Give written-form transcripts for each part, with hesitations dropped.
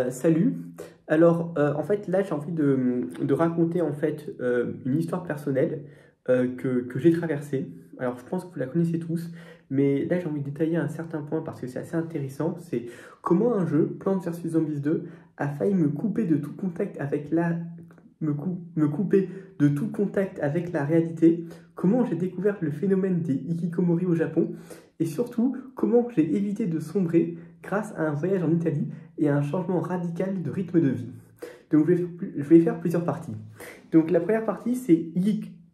Salut. Alors, en fait, là, j'ai envie de raconter en fait une histoire personnelle que j'ai traversée. Alors, je pense que vous la connaissez tous, mais là, j'ai envie de détailler un certain point parce que c'est assez intéressant. C'est comment un jeu, Plants vs Zombies 2, a failli me couper de tout contact avec me couper de tout contact avec la réalité. Comment j'ai découvert le phénomène des hikikomori au Japon et surtout comment j'ai évité de sombrer grâce à un voyage en Italie et à un changement radical de rythme de vie. Donc je vais faire plusieurs parties. Donc la première partie c'est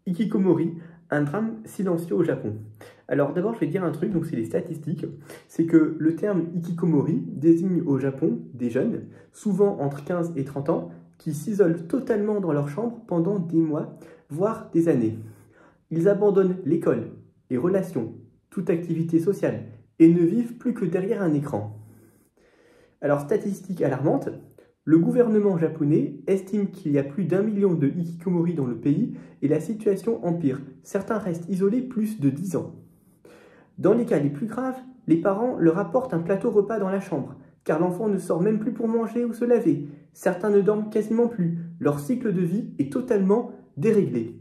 Hikikomori, un drame silencieux au Japon. Alors d'abord je vais dire un truc, donc c'est les statistiques. C'est que le terme Hikikomori désigne au Japon des jeunes, souvent entre 15 et 30 ans, qui s'isolent totalement dans leur chambre pendant des mois, voire des années. Ils abandonnent l'école, les relations, toute activité sociale, et ne vivent plus que derrière un écran. Alors, statistique alarmante, le gouvernement japonais estime qu'il y a plus d'1 million de hikikomori dans le pays et la situation empire. Certains restent isolés plus de 10 ans. Dans les cas les plus graves, les parents leur apportent un plateau repas dans la chambre, car l'enfant ne sort même plus pour manger ou se laver. Certains ne dorment quasiment plus. Leur cycle de vie est totalement déréglé.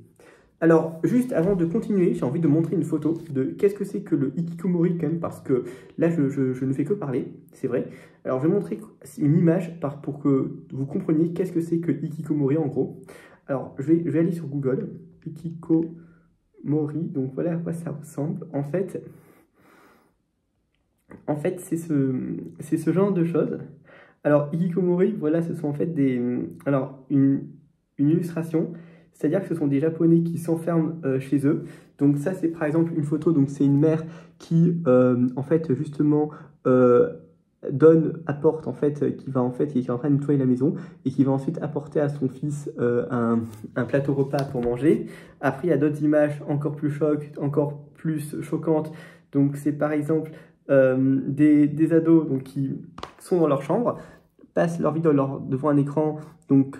Alors, juste avant de continuer, j'ai envie de montrer une photo de qu'est-ce que c'est que le hikikomori quand même, parce que là, je ne fais que parler, c'est vrai. Alors, je vais montrer une image pour que vous compreniez qu'est-ce que c'est que hikikomori en gros. Alors, je vais aller sur Google, hikikomori, donc voilà à quoi ça ressemble. En fait c'est ce genre de choses. Alors, hikikomori, voilà, ce sont en fait une illustration. C'est-à-dire que ce sont des Japonais qui s'enferment chez eux. Donc ça, c'est par exemple une photo. Donc c'est une mère qui, en fait, justement, apporte, en fait, qui est en train de nettoyer la maison et qui va ensuite apporter à son fils un plateau repas pour manger. Après, il y a d'autres images encore plus choquantes. Donc c'est par exemple des ados donc, qui sont dans leur chambre, passent leur vie devant un écran. Donc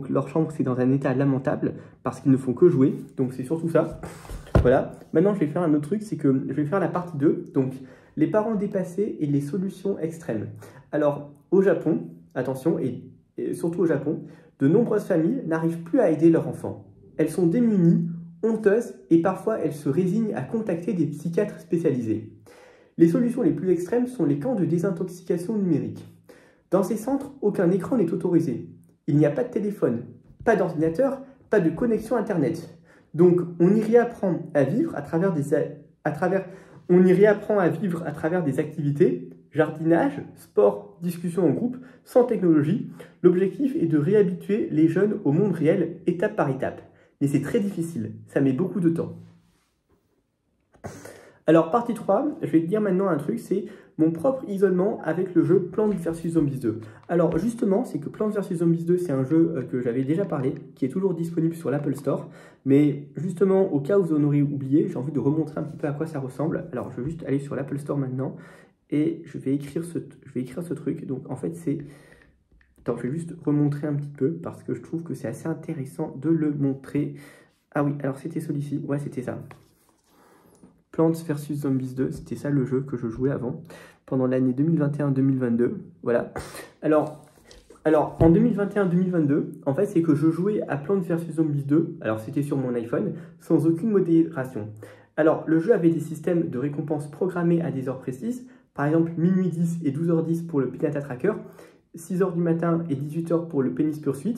leur chambre, c'est dans un état lamentable parce qu'ils ne font que jouer. Donc, c'est surtout ça. Voilà. Maintenant, je vais faire un autre truc, c'est que je vais faire la partie 2. Donc, les parents dépassés et les solutions extrêmes. Alors, au Japon, attention, et surtout au Japon, de nombreuses familles n'arrivent plus à aider leurs enfants. Elles sont démunies, honteuses et parfois elles se résignent à contacter des psychiatres spécialisés. Les solutions les plus extrêmes sont les camps de désintoxication numérique. Dans ces centres, aucun écran n'est autorisé. Il n'y a pas de téléphone, pas d'ordinateur, pas de connexion Internet. Donc, on y réapprend à vivre à travers des activités, jardinage, sport, discussion en groupe, sans technologie. L'objectif est de réhabituer les jeunes au monde réel, étape par étape. Mais c'est très difficile, ça met beaucoup de temps. Alors, partie 3, je vais te dire maintenant un truc, c'est mon propre isolement avec le jeu Plants vs Zombies 2. Alors, justement, c'est que Plants vs Zombies 2, c'est un jeu que j'avais déjà parlé, qui est toujours disponible sur l'Apple Store. Mais justement, au cas où vous en auriez oublié, j'ai envie de remontrer un petit peu à quoi ça ressemble. Alors, je vais juste aller sur l'Apple Store maintenant et je vais écrire ce truc. Donc, en fait, c'est... Attends, je vais juste remontrer un petit peu parce que je trouve que c'est assez intéressant de le montrer. Ah oui, alors c'était celui-ci. Ouais, c'était ça. Plants vs Zombies 2, c'était ça le jeu que je jouais avant, pendant l'année 2021-2022, voilà. Alors en 2021-2022, en fait, c'est que je jouais à Plants vs Zombies 2, alors c'était sur mon iPhone, sans aucune modération. Alors, le jeu avait des systèmes de récompenses programmés à des heures précises, par exemple minuit 10 et 12h10 pour le Pinata Tracker, 6h du matin et 18h pour le Penis Pursuit.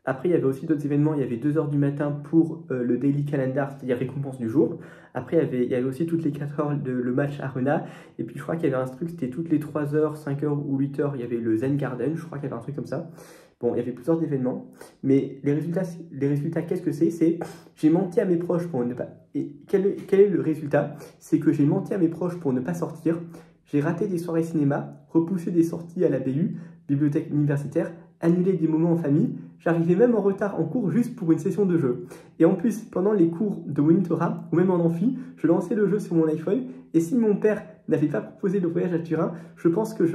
Après, il y avait aussi d'autres événements. Il y avait 2h du matin pour le Daily Calendar, c'est-à-dire récompense du jour. Après, il y avait aussi toutes les 4 heures le match Arena. Et puis, je crois qu'il y avait un truc, c'était toutes les 3h, 5h ou 8h, il y avait le Zen Garden. Je crois qu'il y avait un truc comme ça. Bon, il y avait plusieurs événements. Mais les résultats qu'est-ce que c'est? C'est j'ai menti à mes proches pour ne pas... Et quel est le résultat? C'est que j'ai menti à mes proches pour ne pas sortir. J'ai raté des soirées cinéma, repoussé des sorties à la BU, bibliothèque universitaire, annulé des moments en famille. J'arrivais même en retard en cours juste pour une session de jeu. Et en plus, pendant les cours de monitorat ou même en amphi, je lançais le jeu sur mon iPhone. Et si mon père n'avait pas proposé le voyage à Turin, je pense que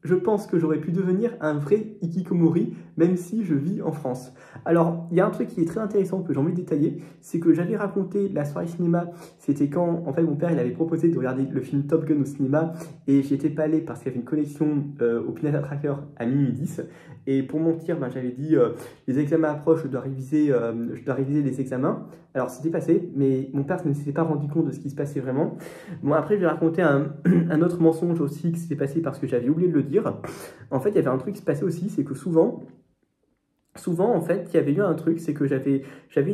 je pense que j'aurais pu devenir un vrai hikikomori, même si je vis en France. Alors, il y a un truc qui est très intéressant que j'ai envie de détailler, c'est que j'avais raconté la soirée cinéma, c'était quand, en fait, mon père, il avait proposé de regarder le film Top Gun au cinéma, et j'y étais pas allé parce qu'il y avait une connexion au Pinata Tracker à minuit 10, et pour mentir, ben, j'avais dit, les examens approchent, je dois réviser les examens. Alors, c'était passé, mais mon père ne s'était pas rendu compte de ce qui se passait vraiment. Bon, après, je vais raconter un autre mensonge aussi qui s'était passé parce que j'avais oublié de le dire. En fait, il y avait un truc qui se passait aussi, c'est que souvent, en fait, il y avait eu un truc, c'est que j'avais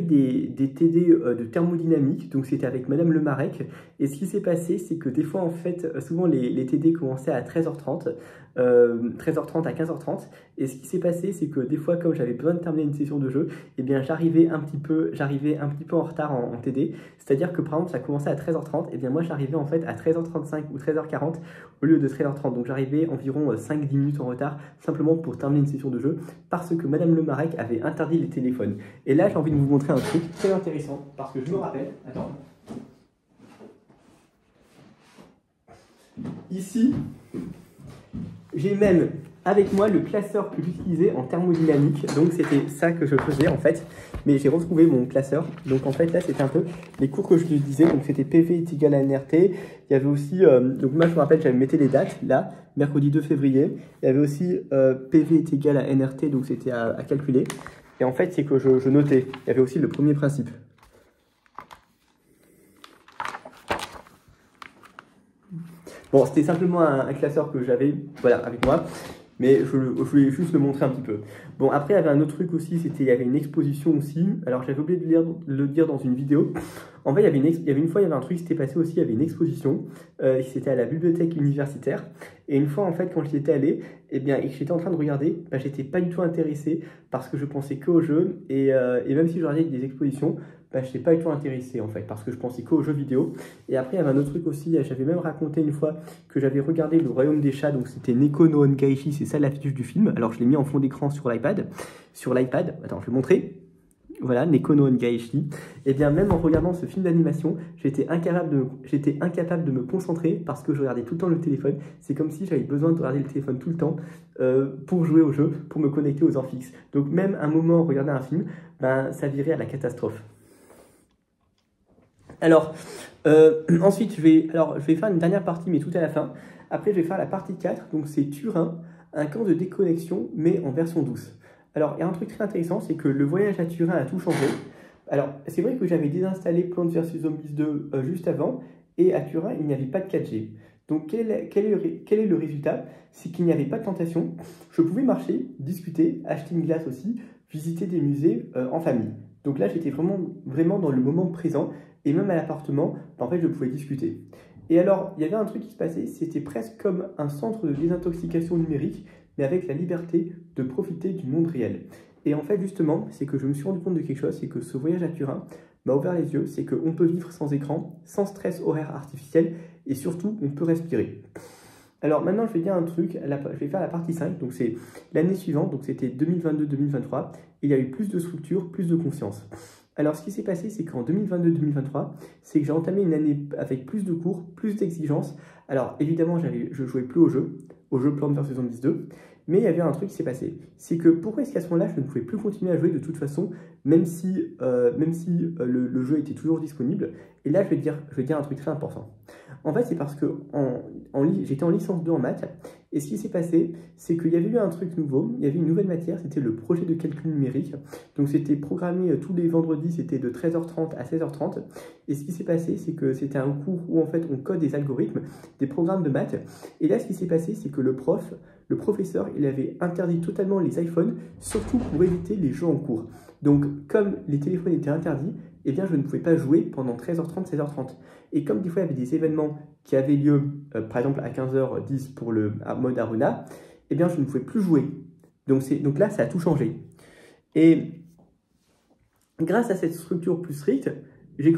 des TD de thermodynamique, donc c'était avec Madame Lemarec, et ce qui s'est passé, c'est que des fois, en fait, souvent les TD commençaient à 13h30, 13h30 à 15h30, et ce qui s'est passé, c'est que des fois, comme j'avais besoin de terminer une session de jeu, eh bien, j'arrivais un petit peu en retard en TD, c'est-à-dire que, par exemple, ça commençait à 13h30, et bien moi, j'arrivais en fait à 13h35 ou 13h40 au lieu de 13h30, donc j'arrivais environ 5-10 minutes en retard, simplement pour terminer une session de jeu, parce que Madame Lemarec avait interdit les téléphones. Et là, j'ai envie de vous montrer un truc très intéressant, parce que je me rappelle, attends, ici, j'ai même avec moi le classeur que j'utilisais en thermodynamique, donc c'était ça que je faisais en fait, mais j'ai retrouvé mon classeur, donc en fait là c'était un peu les cours que je disais, donc c'était PV est égal à NRT, il y avait aussi, donc moi je me rappelle j'avais mettais les dates, là, mercredi 2 février, il y avait aussi PV est égal à NRT, donc c'était à calculer, et en fait c'est que je notais, il y avait aussi le premier principe. Bon, c'était simplement un classeur que j'avais, voilà, avec moi, mais je voulais juste le montrer un petit peu. Bon, après, il y avait un autre truc aussi, il y avait une exposition aussi. Alors, j'avais oublié de le dire dans une vidéo. En fait, il y avait une fois, il y avait un truc qui s'était passé aussi, il y avait une exposition. C'était à la bibliothèque universitaire. Et une fois, en fait, quand j'y étais allé, eh bien, et que j'étais en train de regarder, bah, j'étais pas du tout intéressé parce que je pensais qu'aux jeux. Et même si je regardais des expositions, bah, je n'étais pas du tout intéressé en fait, parce que je pensais qu'aux jeux vidéo. Et après, il y avait un autre truc aussi, j'avais même raconté une fois que j'avais regardé Le Royaume des Chats, donc c'était Neko no Onkaishi, c'est ça l'affiche du film. Alors je l'ai mis en fond d'écran sur l'iPad. Attends, je vais montrer. Voilà, Neko no Onkaishi. Et bien même en regardant ce film d'animation, j'étais incapable de me concentrer parce que je regardais tout le temps le téléphone. C'est comme si j'avais besoin de regarder le téléphone tout le temps pour jouer au jeu, pour me connecter aux amphix. Donc même un moment regarder un film, ben, ça virait à la catastrophe. Alors, ensuite, je vais faire une dernière partie, mais tout à la fin. Après, je vais faire la partie 4, donc c'est Turin, un camp de déconnexion, mais en version douce. Alors, il y a un truc très intéressant, c'est que le voyage à Turin a tout changé. Alors, c'est vrai que j'avais désinstallé Plants vs Zombies 2 juste avant, et à Turin, il n'y avait pas de 4G. Donc, quel est le résultat? C'est qu'il n'y avait pas de tentation. Je pouvais marcher, discuter, acheter une glace aussi, visiter des musées en famille. Donc là, j'étais vraiment dans le moment présent. Et même à l'appartement, en fait, je pouvais discuter. Et alors, il y avait un truc qui se passait, c'était presque comme un centre de désintoxication numérique, mais avec la liberté de profiter du monde réel. Et en fait, justement, c'est que je me suis rendu compte de quelque chose, c'est que ce voyage à Turin m'a ouvert les yeux, c'est qu'on peut vivre sans écran, sans stress horaire artificiel, et surtout, on peut respirer. Alors maintenant, je vais dire un truc, je vais faire la partie 5, donc c'est l'année suivante, donc c'était 2022-2023, il y a eu plus de structure, plus de confiance. Alors, ce qui s'est passé, c'est qu'en 2022-2023, c'est que j'ai entamé une année avec plus de cours, plus d'exigences. Alors, évidemment, je jouais plus au jeu Plants vs Zombies 2, mais il y avait un truc qui s'est passé. C'est que pourquoi est-ce qu'à ce moment-là, je ne pouvais plus continuer à jouer de toute façon, même si le jeu était toujours disponible. Et là, je vais dire un truc très important. En fait, c'est parce que j'étais en licence 2 en maths, et ce qui s'est passé, c'est qu'il y avait eu un truc nouveau, il y avait une nouvelle matière, c'était le projet de calcul numérique. Donc c'était programmé tous les vendredis, c'était de 13h30 à 16h30. Et ce qui s'est passé, c'est que c'était un cours où en fait on code des algorithmes, des programmes de maths. Et là, ce qui s'est passé, c'est que le professeur, il avait interdit totalement les iPhones, surtout pour éviter les jeux en cours. Donc comme les téléphones étaient interdits, eh bien je ne pouvais pas jouer pendant 13h30, 16h30. Et comme des fois il y avait des événements qui avaient lieu, par exemple à 15h10 pour le mode Arena, eh bien je ne pouvais plus jouer. Donc là, ça a tout changé. Et grâce à cette structure plus stricte, j'ai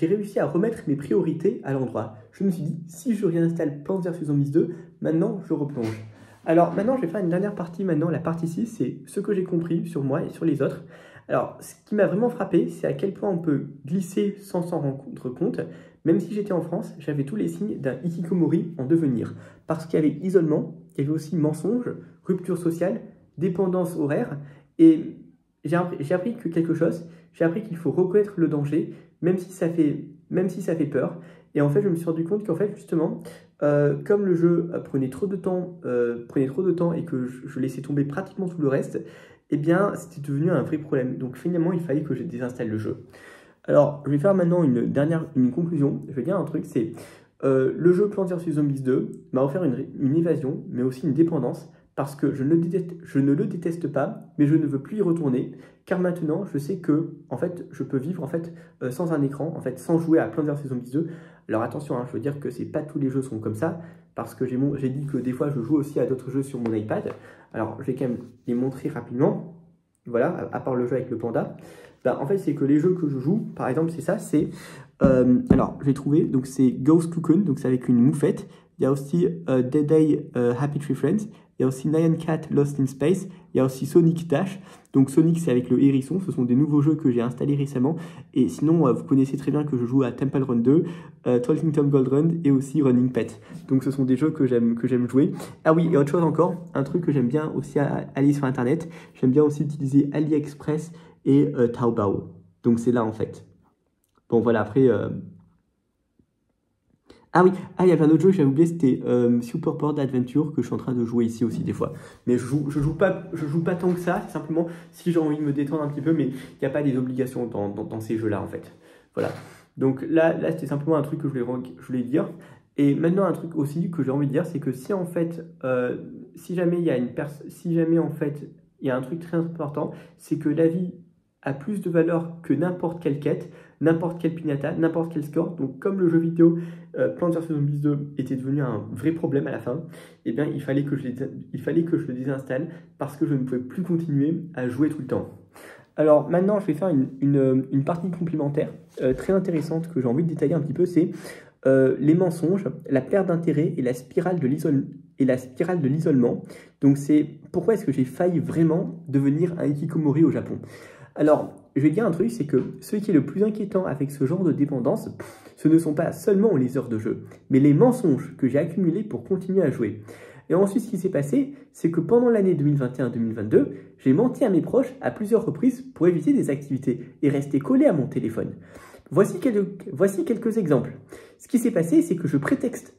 réussi à remettre mes priorités à l'endroit. Je me suis dit, si je réinstalle Plants vs Zombies 2, maintenant je replonge. Alors maintenant, je vais faire une dernière partie maintenant, la partie 6, c'est ce que j'ai compris sur moi et sur les autres. Alors, ce qui m'a vraiment frappé, c'est à quel point on peut glisser sans s'en rendre compte. Même si j'étais en France, j'avais tous les signes d'un hikikomori en devenir. Parce qu'il y avait isolement, il y avait aussi mensonge, rupture sociale, dépendance horaire. Et j'ai appris que quelque chose, j'ai appris qu'il faut reconnaître le danger, même si ça fait peur. Et en fait, je me suis rendu compte qu'en fait, justement, comme le jeu prenait trop de temps et que je laissais tomber pratiquement tout le reste, eh bien, c'était devenu un vrai problème. Donc finalement, il fallait que je désinstalle le jeu. Alors, je vais faire maintenant une conclusion. Je vais dire un truc, c'est le jeu Plants vs Zombies 2 m'a offert une évasion, mais aussi une dépendance, parce que je ne le déteste pas, mais je ne veux plus y retourner, car maintenant, je sais que, en fait, je peux vivre, en fait, sans un écran, en fait, sans jouer à Plants vs Zombies 2. Alors attention, hein, je veux dire que c'est pas tous les jeux sont comme ça, parce que j'ai dit que des fois, je joue aussi à d'autres jeux sur mon iPad. Alors, je vais quand même les montrer rapidement. Voilà, à part le jeu avec le panda. Ben, en fait, c'est que les jeux que je joue, par exemple, c'est ça, c'est... alors, j'ai trouvé, donc c'est Ghost Cocoon, donc c'est avec une moufette. Il y a aussi Dead Day Happy Tree Friends. Il y a aussi Nyan Cat Lost in Space. Il y a aussi Sonic Dash. Donc Sonic, c'est avec le hérisson. Ce sont des nouveaux jeux que j'ai installés récemment. Et sinon, vous connaissez très bien que je joue à Temple Run 2, Talking Tom Gold Run et aussi Running Pet. Donc ce sont des jeux que j'aime jouer. Ah oui, et autre chose encore, un truc que j'aime bien aussi aller sur Internet. J'aime bien aussi utiliser AliExpress et Taobao. Donc c'est là en fait. Bon voilà, après... Ah oui, il y avait un autre jeu que j'avais oublié, c'était Super Board Adventure que je suis en train de jouer ici aussi des fois. Mais je joue pas tant que ça, c'est simplement si j'ai envie de me détendre un petit peu, mais il n'y a pas des obligations dans ces jeux-là en fait. Voilà. Donc là c'était simplement un truc que je voulais dire. Et maintenant un truc aussi que j'ai envie de dire, c'est que si en fait, si jamais il y a un truc très important, c'est que la vie a plus de valeur que n'importe quelle quête, n'importe quel pignata, n'importe quel score. Donc comme le jeu vidéo Plants vs Zombies 2 était devenu un vrai problème à la fin, eh bien il fallait que je le désinstalle parce que je ne pouvais plus continuer à jouer tout le temps. Alors maintenant je vais faire une partie complémentaire très intéressante que j'ai envie de détailler un petit peu, c'est les mensonges, la perte d'intérêt et la spirale de l'isolement. Donc c'est pourquoi est-ce que j'ai failli vraiment devenir un hikikomori au Japon. Alors, je vais dire un truc, c'est que ce qui est le plus inquiétant avec ce genre de dépendance, ce ne sont pas seulement les heures de jeu, mais les mensonges que j'ai accumulés pour continuer à jouer. Et ensuite, ce qui s'est passé, c'est que pendant l'année 2021-2022, j'ai menti à mes proches à plusieurs reprises pour éviter des activités et rester collé à mon téléphone. Voici quelques exemples. Ce qui s'est passé, c'est que j'ai prétexté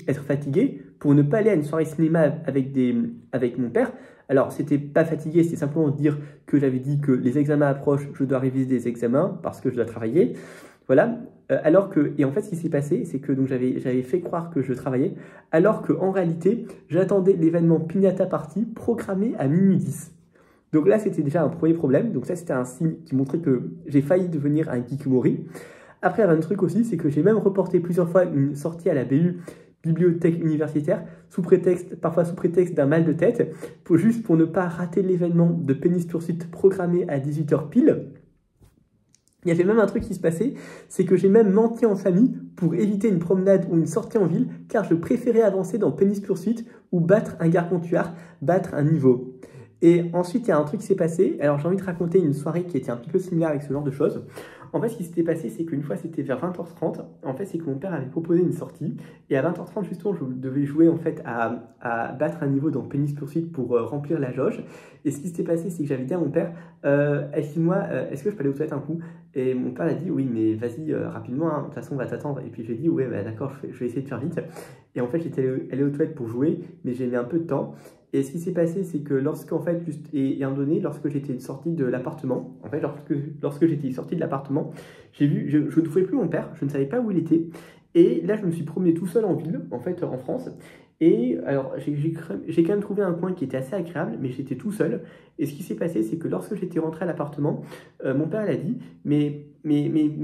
être fatigué pour ne pas aller à une soirée cinéma avec mon père. Alors, c'était pas fatigué, c'est simplement dire que j'avais dit que les examens approchent, je dois réviser des examens parce que je dois travailler. Voilà. Et en fait, ce qui s'est passé, c'est que j'avais fait croire que je travaillais, alors qu'en réalité, j'attendais l'événement Pignata Party programmé à minuit 10. Donc là, c'était déjà un premier problème. Donc ça, c'était un signe qui montrait que j'ai failli devenir un hikikomori. Après, il y avait un truc aussi, c'est que j'ai même reporté plusieurs fois une sortie à la BU, bibliothèque universitaire, parfois sous prétexte d'un mal de tête, juste pour ne pas rater l'événement de Penis Pursuit programmé à 18h pile. Il y avait même un truc qui se passait, c'est que j'ai même menti en famille pour éviter une promenade ou une sortie en ville, car je préférais avancer dans Penis Pursuit ou battre un gargantuar, battre un niveau. Et ensuite, il y a un truc qui s'est passé. Alors, j'ai envie de raconter une soirée qui était un petit peu similaire avec ce genre de choses. En fait, ce qui s'était passé, c'est qu'une fois, c'était vers 20h30. En fait, c'est que mon père avait proposé une sortie. Et à 20h30, justement, je devais jouer en fait à battre un niveau dans Penis Pursuit pour remplir la jauge. Et ce qui s'était passé, c'est que j'avais dit à mon père, excuse-moi, est-ce que je peux aller aux toilettes un coup? Et mon père a dit, oui, mais vas-y, rapidement, hein, de toute façon, on va t'attendre. Et puis, j'ai dit, ouais, bah, d'accord, je vais essayer de faire vite. Et en fait, j'étais allé aux toilettes pour jouer, mais j'ai mis un peu de temps. Et ce qui s'est passé, c'est que lorsqu'en fait, et à un moment donné, lorsque j'étais sorti de l'appartement, en fait, lorsque j'étais sorti de l'appartement, je ne trouvais plus mon père, je ne savais pas où il était. Et là, je me suis promené tout seul en ville, en fait, en France. Et alors, j'ai quand même trouvé un coin qui était assez agréable, mais j'étais tout seul. Et ce qui s'est passé, c'est que lorsque j'étais rentré à l'appartement, mon père il a dit, mais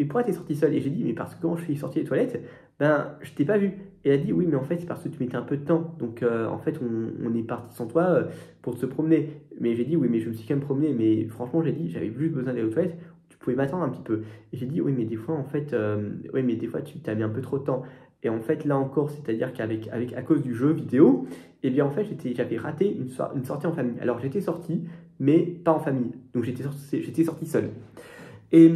pourquoi t'es sorti seul? Et j'ai dit, mais parce que quand je suis sorti des toilettes, ben, je t'ai pas vu. Et elle a dit, oui, mais en fait, c'est parce que tu mettais un peu de temps. Donc, en fait, on est parti sans toi pour se promener. Mais j'ai dit, oui, mais je me suis quand même promené. Mais franchement, j'ai dit, j'avais juste besoin d'aller aux toilettes. Tu pouvais m'attendre un petit peu. Et j'ai dit, oui, mais des fois, en fait, oui, mais des fois, tu t'as mis un peu trop de temps. Et en fait, là encore, c'est-à-dire à cause du jeu vidéo, eh bien, en fait, j'avais raté une sortie en famille. Alors, j'étais sorti, mais pas en famille. Donc, j'étais sorti seul. Et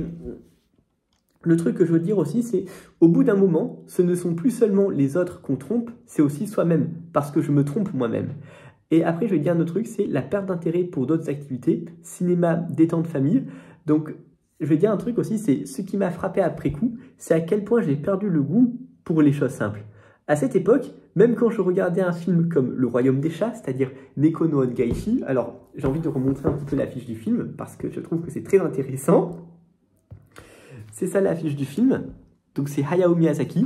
le truc que je veux dire aussi, c'est au bout d'un moment, ce ne sont plus seulement les autres qu'on trompe, c'est aussi soi-même, parce que je me trompe moi-même. Et après, je vais dire un autre truc, c'est la perte d'intérêt pour d'autres activités, cinéma, détente, famille. Donc, je vais dire un truc aussi, c'est ce qui m'a frappé après coup, c'est à quel point j'ai perdu le goût pour les choses simples. À cette époque, même quand je regardais un film comme Le Royaume des Chats, c'est-à-dire Neko no Ongaishi, alors j'ai envie de remontrer un petit peu l'affiche du film, parce que je trouve que c'est très intéressant. C'est ça l'affiche du film, donc c'est Hayao Miyazaki.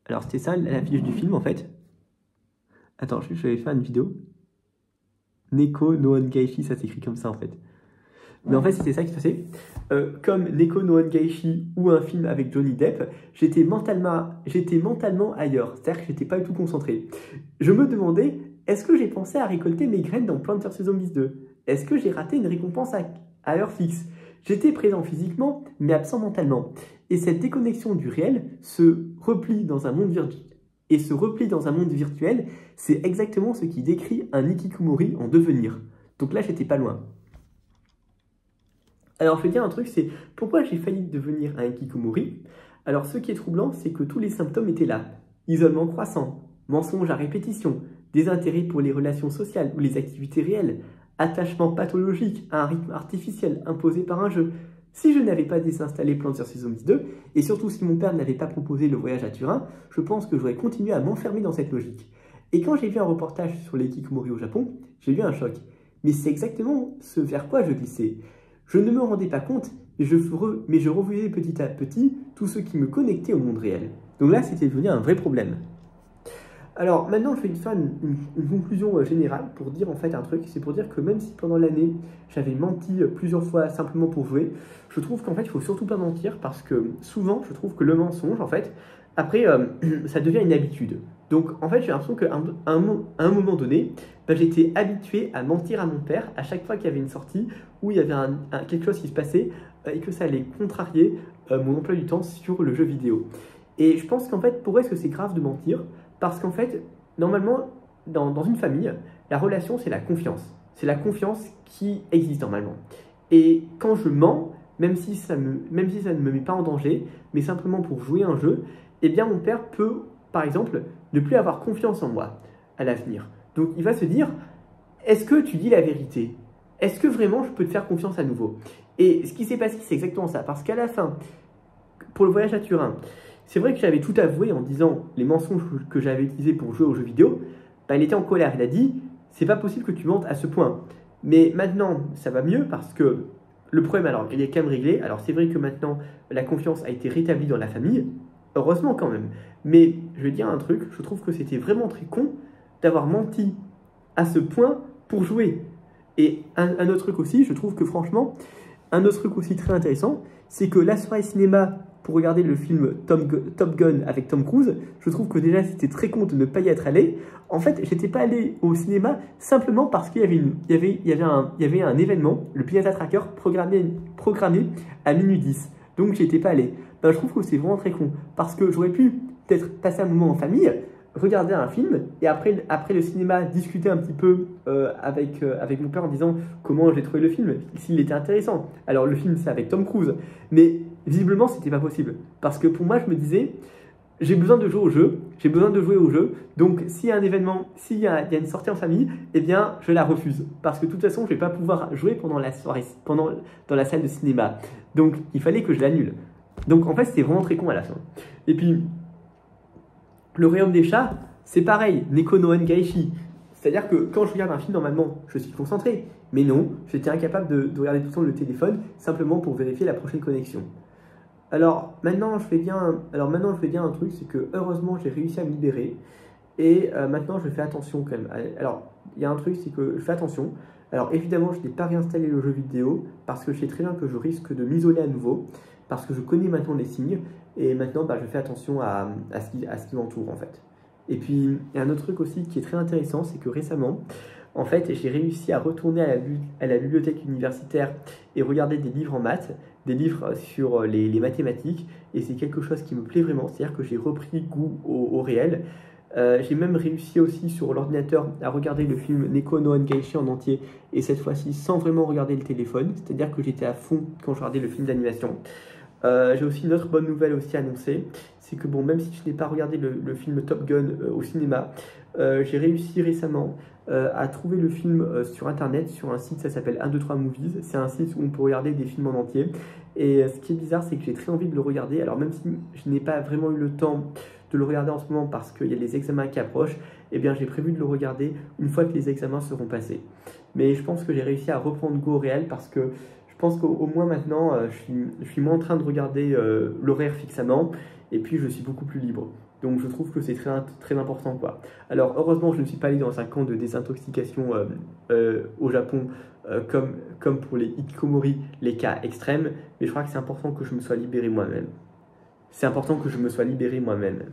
Alors c'était ça l'affiche du film en fait. Attends, je vais faire une vidéo. Neko no Ongaishi, ça s'écrit comme ça en fait. Mais en fait, c'était ça qui se passait. Comme Neko no Ongaishi ou un film avec Johnny Depp, j'étais mentalement ailleurs. C'est-à-dire que j'étais pas du tout concentré. Je me demandais, est-ce que j'ai pensé à récolter mes graines dans Plants vs Zombies 2? Est-ce que j'ai raté une récompense à heure fixe? J'étais présent physiquement, mais absent mentalement. Et cette déconnexion du réel se replie dans un monde virtuel. Et ce repli dans un monde virtuel, c'est exactement ce qui décrit un Ikikomori en devenir. Donc là, j'étais pas loin. Alors, je vais dire un truc, c'est pourquoi j'ai failli devenir un Ikikomori. Alors, ce qui est troublant, c'est que tous les symptômes étaient là. Isolement croissant, mensonge à répétition, désintérêt pour les relations sociales ou les activités réelles, attachement pathologique à un rythme artificiel imposé par un jeu. Si je n'avais pas désinstallé Plants vs Zombies 2, et surtout si mon père n'avait pas proposé le voyage à Turin, je pense que j'aurais continué à m'enfermer dans cette logique. Et quand j'ai vu un reportage sur les Ikikomori au Japon, j'ai eu un choc. Mais c'est exactement ce vers quoi je glissais. Je ne me rendais pas compte, mais je revoyais petit à petit tout ce qui me connectait au monde réel. Donc là, c'était devenu un vrai problème. Alors maintenant, je vais faire une conclusion générale pour dire en fait un truc. C'est pour dire que même si pendant l'année, j'avais menti plusieurs fois simplement pour jouer, je trouve qu'en fait, il faut surtout pas mentir parce que souvent, je trouve que le mensonge, en fait, après, ça devient une habitude. Donc en fait, j'ai l'impression qu'à un moment donné, j'étais habitué à mentir à mon père à chaque fois qu'il y avait une sortie où il y avait quelque chose qui se passait et que ça allait contrarier mon emploi du temps sur le jeu vidéo. Et je pense qu'en fait, pourquoi est-ce que c'est grave de mentir? Parce qu'en fait, normalement, dans une famille, la relation, c'est la confiance. C'est la confiance qui existe normalement. Et quand je mens, même si ça ne me met pas en danger, mais simplement pour jouer un jeu, eh bien mon père peut, par exemple, ne plus avoir confiance en moi à l'avenir. Donc il va se dire, est-ce que tu dis la vérité? Est-ce que vraiment je peux te faire confiance à nouveau? Et ce qui s'est passé, c'est exactement ça. Parce qu'à la fin, pour le voyage à Turin, c'est vrai que j'avais tout avoué en disant les mensonges que j'avais utilisés pour jouer aux jeux vidéo. Il était en colère. Il a dit, c'est pas possible que tu mentes à ce point. Mais maintenant, ça va mieux parce que le problème, alors, il est quand même réglé. Alors, c'est vrai que maintenant, la confiance a été rétablie dans la famille. Heureusement quand même. Mais je vais dire un truc, je trouve que c'était vraiment très con d'avoir menti à ce point pour jouer. Et un autre truc aussi, je trouve que franchement, un autre truc aussi très intéressant, c'est que la soirée cinéma pour regarder le film Top Gun avec Tom Cruise, je trouve que déjà c'était très con de ne pas y être allé. En fait, j'étais pas allé au cinéma simplement parce qu'il y avait un événement, le Piazza Tracker, programmé à minuit 10. Donc j'y étais pas allé. Ben, je trouve que c'est vraiment très con parce que j'aurais pu peut-être passer un moment en famille, regarder un film et après le cinéma discuter un petit peu avec mon père en disant comment j'ai trouvé le film, s'il était intéressant. Alors le film c'est avec Tom Cruise, mais visiblement c'était pas possible parce que pour moi je me disais j'ai besoin de jouer au jeu, j'ai besoin de jouer au jeu, donc s'il y a un événement, s'il y a une sortie en famille, eh bien je la refuse parce que de toute façon je vais pas pouvoir jouer pendant la soirée, dans la salle de cinéma, donc il fallait que je l'annule. Donc en fait c'était vraiment très con à la fin. Et puis le Royaume des Chats, c'est pareil, Neko no Ongaishi. C'est-à-dire que quand je regarde un film, normalement, je suis concentré. Mais non, j'étais incapable de regarder tout le temps le téléphone, simplement pour vérifier la prochaine connexion. Alors maintenant, je fais bien un truc, c'est que heureusement, j'ai réussi à me libérer. Et maintenant, je fais attention quand même. Alors, il y a un truc, c'est que je fais attention. Alors évidemment, je n'ai pas réinstallé le jeu vidéo, parce que je sais très bien que je risque de m'isoler à nouveau, parce que je connais maintenant les signes. Et maintenant, je fais attention à ce qui m'entoure en fait. Et puis, il y a un autre truc aussi qui est très intéressant, c'est que récemment, en fait, j'ai réussi à retourner à la bibliothèque universitaire et regarder des livres en maths, des livres sur les mathématiques. Et c'est quelque chose qui me plaît vraiment, c'est-à-dire que j'ai repris goût au réel. J'ai même réussi aussi sur l'ordinateur à regarder le film Neko no Angeishi en entier, et cette fois-ci sans vraiment regarder le téléphone, c'est-à-dire que j'étais à fond quand je regardais le film d'animation. J'ai aussi une autre bonne nouvelle aussi à annoncer, c'est que bon, même si je n'ai pas regardé le film Top Gun au cinéma, j'ai réussi récemment à trouver le film sur internet, sur un site, ça s'appelle 123 Movies. C'est un site où on peut regarder des films en entier. Et ce qui est bizarre, c'est que j'ai très envie de le regarder. Alors même si je n'ai pas vraiment eu le temps de le regarder en ce moment parce qu'il y a les examens qui approchent, eh bien j'ai prévu de le regarder une fois que les examens seront passés. Mais je pense que j'ai réussi à reprendre goût au réel parce que je pense qu'au moins maintenant, je suis moins en train de regarder l'horaire fixement et puis je suis beaucoup plus libre. Donc je trouve que c'est très, très important, quoi. Alors heureusement, je ne suis pas allé dans un camp de désintoxication au Japon comme pour les hikikomori, les cas extrêmes, mais je crois que c'est important que je me sois libéré moi-même. C'est important que je me sois libéré moi-même.